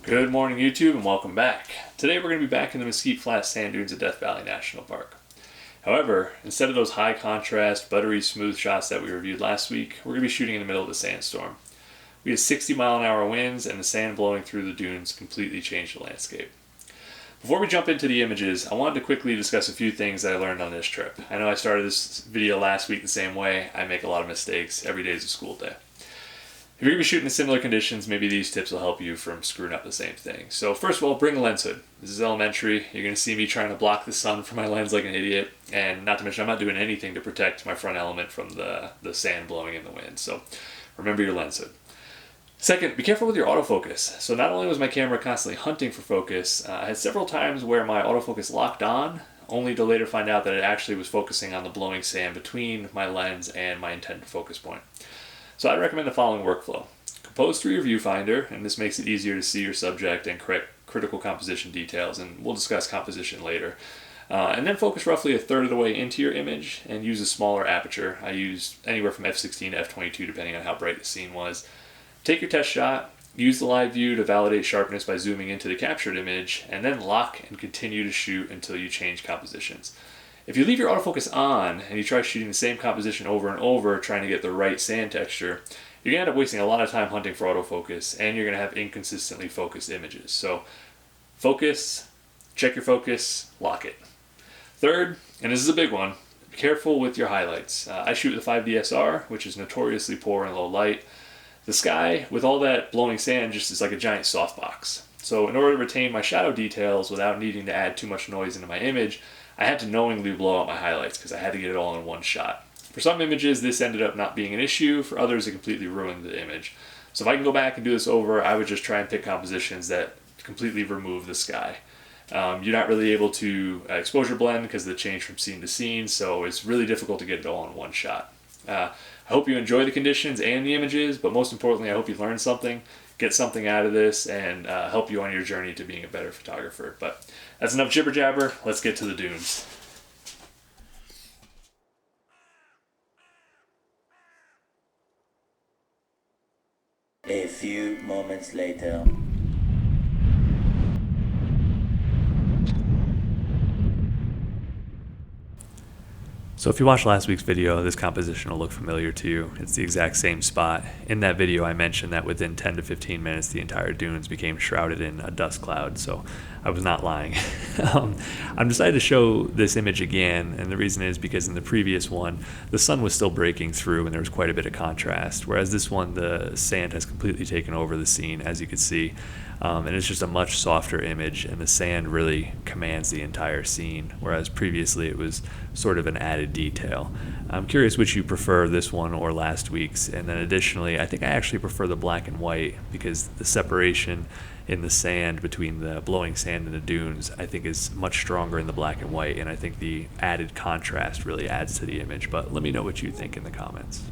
Good morning, YouTube, and welcome back. Today we're going to be back in the Mesquite sand dunes of Death Valley National Park. However, instead of those high contrast, buttery smooth shots that we reviewed last week, we're going to be shooting in the middle of the sandstorm. We had 60-mile-an-hour winds, and the sand blowing through the dunes completely changed the landscape. Before we jump into the images, I wanted to quickly discuss a few things that I learned on this trip. I know I started this video last week the same way. I make a lot of mistakes. Every day is a school day. If you're going to be shooting in similar conditions, maybe these tips will help you from screwing up the same thing. So first of all, bring a lens hood. This is elementary. You're going to see me trying to block the sun from my lens like an idiot. And not to mention, I'm not doing anything to protect my front element from the sand blowing in the wind. So remember your lens hood. Second, be careful with your autofocus. So not only was my camera constantly hunting for focus, I had several times where my autofocus locked on, only to later find out that it actually was focusing on the blowing sand between my lens and my intended focus point. So I'd recommend the following workflow. Compose through your viewfinder, and this makes it easier to see your subject and correct critical composition details, and we'll discuss composition later. And then focus roughly a third of the way into your image and use a smaller aperture. I used anywhere from f16 to f22 depending on how bright the scene was. Take your test shot, use the live view to validate sharpness by zooming into the captured image, and then lock and continue to shoot until you change compositions. If you leave your autofocus on and you try shooting the same composition over and over trying to get the right sand texture, you're going to end up wasting a lot of time hunting for autofocus, and you're going to have inconsistently focused images. So focus, check your focus, lock it. Third, and this is a big one, be careful with your highlights. I shoot with a 5DSR, which is notoriously poor in low light. The sky, with all that blowing sand, just is like a giant softbox. So in order to retain my shadow details without needing to add too much noise into my image, I had to knowingly blow out my highlights because I had to get it all in one shot. For some images, this ended up not being an issue. For others, it completely ruined the image. So if I can go back and do this over, I would just try and pick compositions that completely remove the sky. You're not really able to exposure blend because of the change from scene to scene, so it's really difficult to get it all in one shot. I hope you enjoy the conditions and the images, but most importantly, I hope you learned something, get something out of this, and help you on your journey to being a better photographer. But that's enough jibber jabber. Let's get to the dunes. A few moments later. So if you watched last week's video, this composition will look familiar to you. It's the exact same spot. In that video, I mentioned that within 10 to 15 minutes, the entire dunes became shrouded in a dust cloud, so I was not lying. I'm decided to show this image again, and the reason is because in the previous one, the sun was still breaking through and there was quite a bit of contrast, whereas this one, the sand has completely taken over the scene, as you can see. And it's just a much softer image, and the sand really commands the entire scene, whereas previously it was sort of an added detail. I'm curious which you prefer, this one or last week's, and then additionally, I think I actually prefer the black and white because the separation in the sand between the blowing sand and the dunes I think is much stronger in the black and white, and I think the added contrast really adds to the image. But let me know what you think in the comments.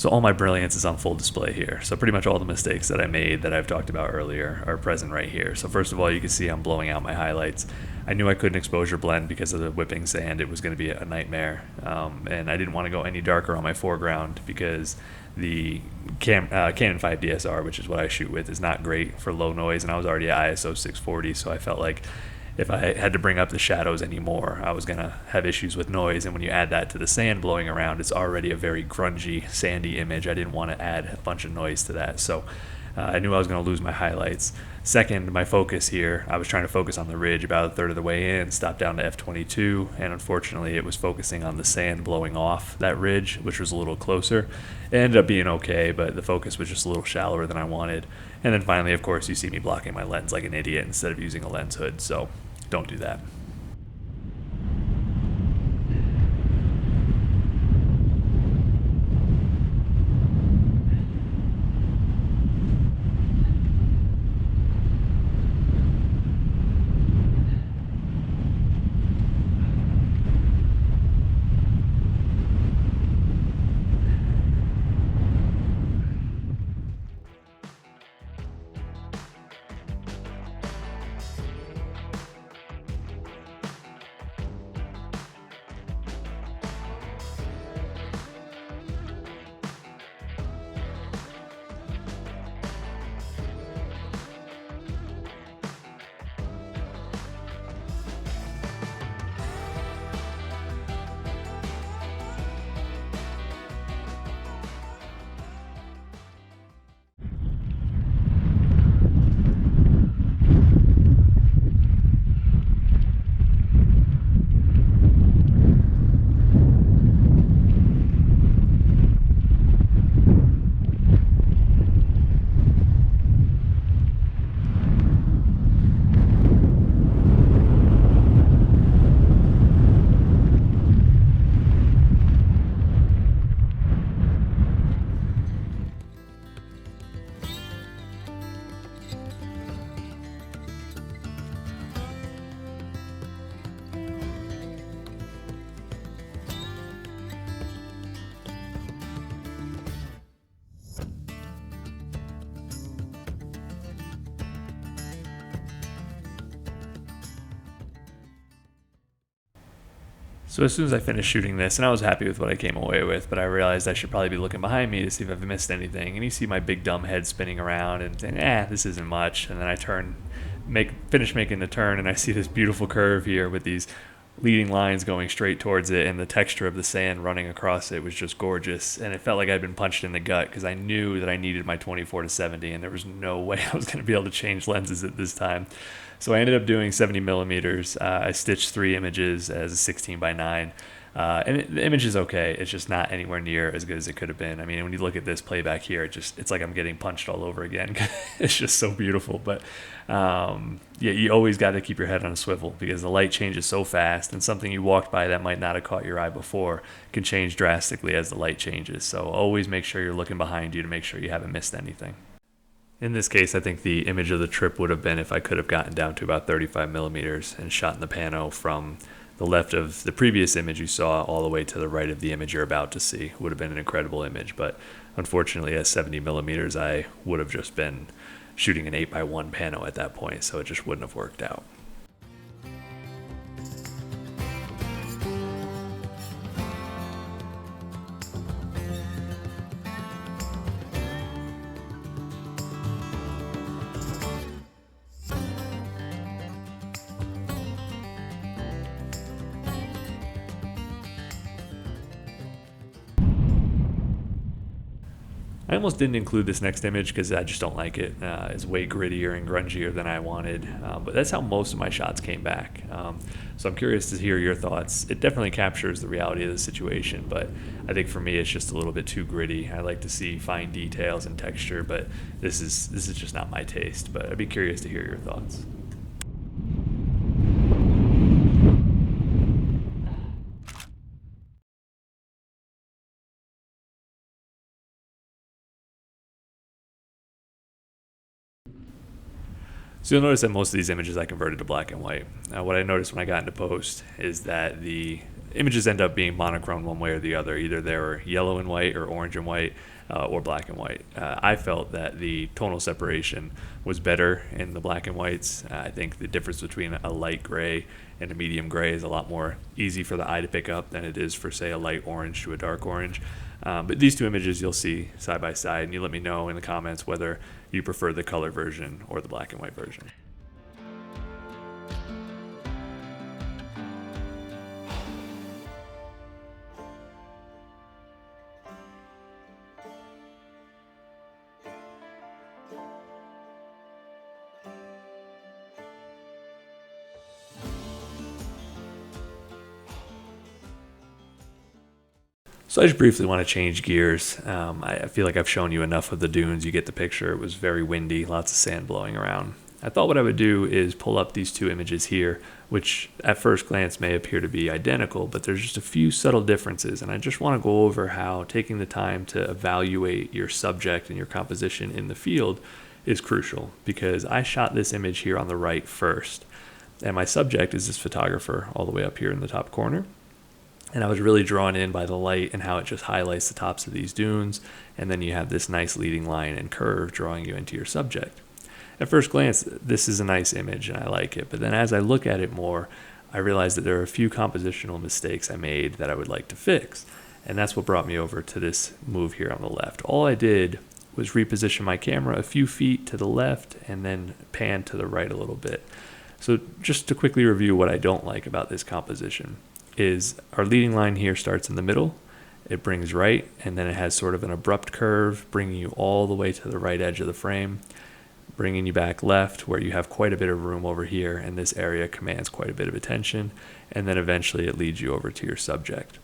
So all my brilliance is on full display here. So pretty much all the mistakes that I made that I've talked about earlier are present right here. So first of all, you can see I'm blowing out my highlights. I knew I couldn't exposure blend because of the whipping sand. It was going to be a nightmare. And I didn't want to go any darker on my foreground because the Canon 5 DSR, which is what I shoot with, is not great for low noise. And I was already at ISO 640, so I felt like if I had to bring up the shadows anymore, I was going to have issues with noise. And when you add that to the sand blowing around, it's already a very grungy, sandy image. I didn't want to add a bunch of noise to that. So I knew I was going to lose my highlights. Second, my focus here, I was trying to focus on the ridge about a third of the way in, stopped down to f22, and unfortunately it was focusing on the sand blowing off that ridge, which was a little closer. It ended up being okay, but the focus was just a little shallower than I wanted. And then finally, of course, you see me blocking my lens like an idiot instead of using a lens hood, so don't do that. So as soon as I finished shooting this, and I was happy with what I came away with, but I realized I should probably be looking behind me to see if I've missed anything. And you see my big dumb head spinning around and saying, this isn't much. And then I finish making the turn, and I see this beautiful curve here with these leading lines going straight towards it, and the texture of the sand running across it was just gorgeous. And it felt like I'd been punched in the gut because I knew that I needed my 24-70, and there was no way I was going to be able to change lenses at this time. So I ended up doing 70 millimeters. I stitched 3 images as a 16 by 9. And the image is okay. It's just not anywhere near as good as it could have been. I mean, when you look at this playback here, it's like I'm getting punched all over again. It's just so beautiful. But you always got to keep your head on a swivel because the light changes so fast, and something you walked by that might not have caught your eye before can change drastically as the light changes. So always make sure you're looking behind you to make sure you haven't missed anything. In this case, I think the image of the trip would have been if I could have gotten down to about 35 millimeters and shot in the pano from the left of the previous image you saw all the way to the right of the image you're about to see. Would have been an incredible image, but unfortunately at 70 millimeters I would have just been shooting an 8x1 pano at that point, so it just wouldn't have worked out. I almost didn't include this next image because I just don't like it. It's way grittier and grungier than I wanted, but that's how most of my shots came back. So I'm curious to hear your thoughts. It definitely captures the reality of the situation, but I think for me it's just a little bit too gritty. I like to see fine details and texture, but this is just not my taste. But I'd be curious to hear your thoughts. So you'll notice that most of these images I converted to black and white. What I noticed when I got into post is that the images end up being monochrome one way or the other. Either they're yellow and white or orange and white. or black and white. I felt that the tonal separation was better in the black and whites. I think the difference between a light gray and a medium gray is a lot more easy for the eye to pick up than it is for, say, a light orange to a dark orange. But these two images you'll see side by side, and you let me know in the comments whether you prefer the color version or the black and white version. So I just briefly want to change gears. I feel like I've shown you enough of the dunes. You get the picture. It was very windy, lots of sand blowing around. I thought what I would do is pull up these two images here, which at first glance may appear to be identical, but there's just a few subtle differences. And I just want to go over how taking the time to evaluate your subject and your composition in the field is crucial, because I shot this image here on the right first. And my subject is this photographer all the way up here in the top corner. And I was really drawn in by the light and how it just highlights the tops of these dunes. And then you have this nice leading line and curve drawing you into your subject. At first glance, this is a nice image and I like it. But then as I look at it more, I realize that there are a few compositional mistakes I made that I would like to fix. And that's what brought me over to this move here on the left. All I did was reposition my camera a few feet to the left and then pan to the right a little bit. So just to quickly review what I don't like about this composition is our leading line here starts in the middle, it brings right, and then it has sort of an abrupt curve, bringing you all the way to the right edge of the frame, bringing you back left, where you have quite a bit of room over here, and this area commands quite a bit of attention, and then eventually it leads you over to your subject.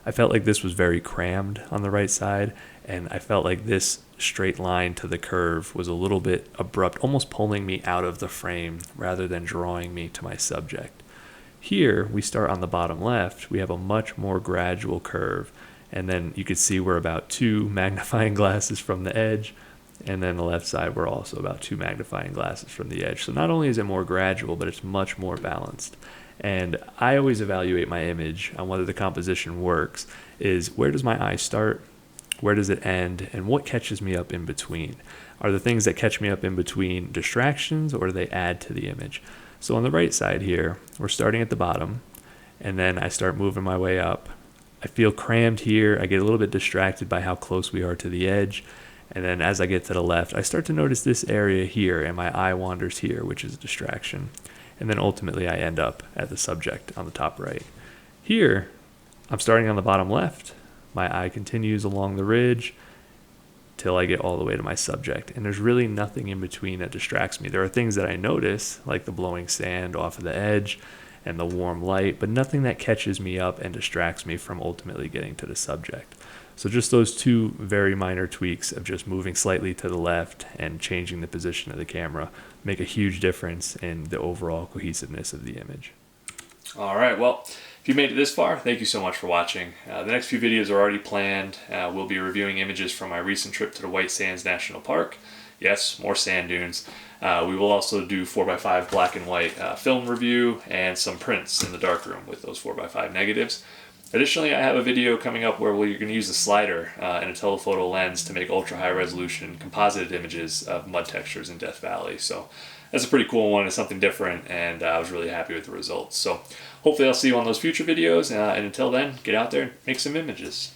I felt like this was very crammed on the right side, and I felt like this straight line to the curve was a little bit abrupt, almost pulling me out of the frame rather than drawing me to my subject. Here, we start on the bottom left, we have a much more gradual curve, and then you can see we're about 2 magnifying glasses from the edge, and then the left side we're also about 2 magnifying glasses from the edge. So not only is it more gradual, but it's much more balanced. And I always evaluate my image on whether the composition works, is where does my eye start, where does it end, and what catches me up in between? Are the things that catch me up in between distractions, or do they add to the image? So on the right side here, we're starting at the bottom, and then I start moving my way up. I feel crammed here. I get a little bit distracted by how close we are to the edge. And then as I get to the left, I start to notice this area here, and my eye wanders here, which is a distraction. And then ultimately I end up at the subject on the top right. Here, I'm starting on the bottom left. My eye continues along the ridge till I get all the way to my subject. And there's really nothing in between that distracts me. There are things that I notice, like the blowing sand off of the edge and the warm light, but nothing that catches me up and distracts me from ultimately getting to the subject. So just those 2 very minor tweaks of just moving slightly to the left and changing the position of the camera make a huge difference in the overall cohesiveness of the image. All right, well, if you made it this far, thank you so much for watching. The next few videos are already planned. We'll be reviewing images from my recent trip to the White Sands National Park. Yes, more sand dunes. We will also do 4x5 black and white film review and some prints in the darkroom with those 4x5 negatives. Additionally, I have a video coming up where we're going to use a slider and a telephoto lens to make ultra high resolution composited images of mud textures in Death Valley. So that's a pretty cool one. It's something different, and I was really happy with the results. So hopefully I'll see you on those future videos, and until then, get out there and make some images.